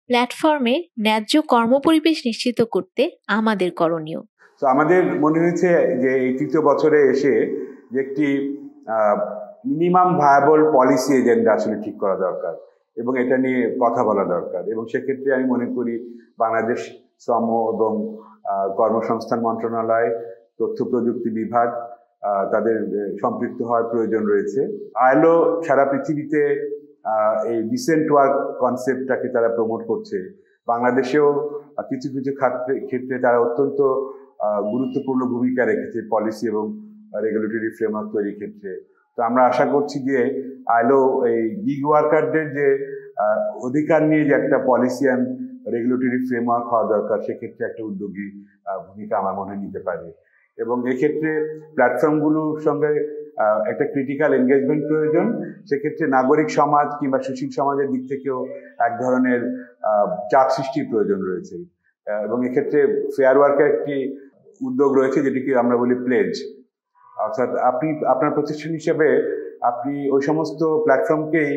প্ল্যাটফর্মে ন্যায্য কর্মপরিবেশ নিশ্চিত করতে আমাদের করণীয়। তো আমাদের মনে হয়েছে যে এই তৃতীয় বছরে এসে যে একটি মিনিমাম ভায়াবল পলিসি এজেন্ডা আসলে ঠিক করা দরকার এবং এটা নিয়ে কথা বলা দরকার। এবং সেক্ষেত্রে আমি মনে করি বাংলাদেশ শ্রম এবং কর্মসংস্থান মন্ত্রণালয়, তথ্য প্রযুক্তি বিভাগ তাদের সম্পৃক্ত হওয়ার প্রয়োজন রয়েছে। আইএলও সারা পৃথিবীতে এই ডিসেন্ট ওয়ার্ক কনসেপ্টটাকে তারা প্রমোট করছে। বাংলাদেশেও কিছু কিছু ক্ষেত্রে তারা অত্যন্ত গুরুত্বপূর্ণ ভূমিকা রেখেছে পলিসি এবং রেগুলেটরি ফ্রেমওয়ার্ক তৈরির ক্ষেত্রে। তো আমরা আশা করছি যে আইএলও এই গিগ ওয়ার্কারদের যে অধিকার নিয়ে যে একটা পলিসি অ্যান্ড রেগুলেটরি ফ্রেমওয়ার্ক হওয়া দরকার, সেক্ষেত্রে একটা উদ্যোগী ভূমিকা আমার মনে নিতে পারে। এবং এক্ষেত্রে প্ল্যাটফর্মগুলোর সঙ্গে একটা ক্রিটিক্যাল এনগেজমেন্ট প্রয়োজন। সেক্ষেত্রে নাগরিক সমাজ কিংবা সুশীল সমাজের দিক থেকেও এক ধরনের চাপ সৃষ্টির প্রয়োজন রয়েছে। এবং এক্ষেত্রে ফেয়ার ওয়ার্কের একটি উদ্যোগ রয়েছে যেটিকে আমরা বলি প্লেজ, অর্থাৎ আপনি আপনার প্রতিষ্ঠান হিসেবে আপনি ওই সমস্ত প্ল্যাটফর্মকেই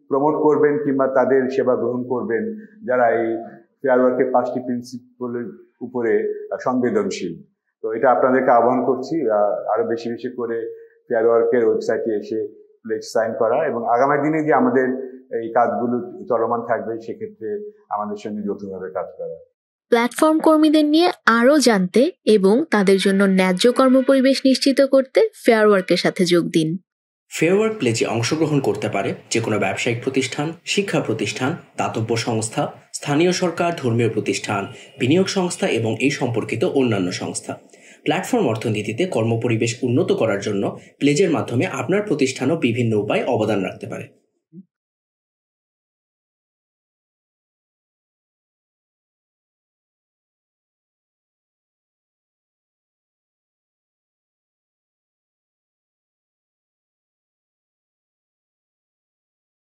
প্রমোট করবেন কিংবা তাদের সেবা গ্রহণ করবেন যারা এই ফেয়ার ওয়ার্কের 5টি প্রিন্সিপলের উপরে সংবেদনশীল। তো এটা আপনাদেরকে আহ্বান করছি আরো বেশি বেশি করে ফেয়ার ওয়ার্কের ওয়েবসাইটে এসে প্লেজ সাইন করা এবং আগামী দিনে যে আমাদের এই কাজগুলো চলমান থাকবে সেক্ষেত্রে আমাদের সঙ্গে যৌথভাবে কাজ করা। প্ল্যাটফর্ম কর্মীদের নিয়ে আরও জানতে এবং তাদের জন্য ন্যায্য কর্মপরিবেশ নিশ্চিত করতে ফেয়ার ওয়ার্কের সাথে যোগ দিন। ফেয়ার ওয়ার্ক প্লেজে অংশগ্রহণ করতে পারে যে কোনো ব্যবসায়িক প্রতিষ্ঠান, শিক্ষা প্রতিষ্ঠান, দাতব্য সংস্থা, স্থানীয় সরকার, ধর্মীয় প্রতিষ্ঠান, বিনিয়োগ সংস্থা এবং এই সম্পর্কিত অন্যান্য সংস্থা। প্ল্যাটফর্ম অর্থনীতিতে কর্মপরিবেশ উন্নত করার জন্য প্লেজের মাধ্যমে আপনার প্রতিষ্ঠানও বিভিন্ন উপায়ে অবদান রাখতে পারে।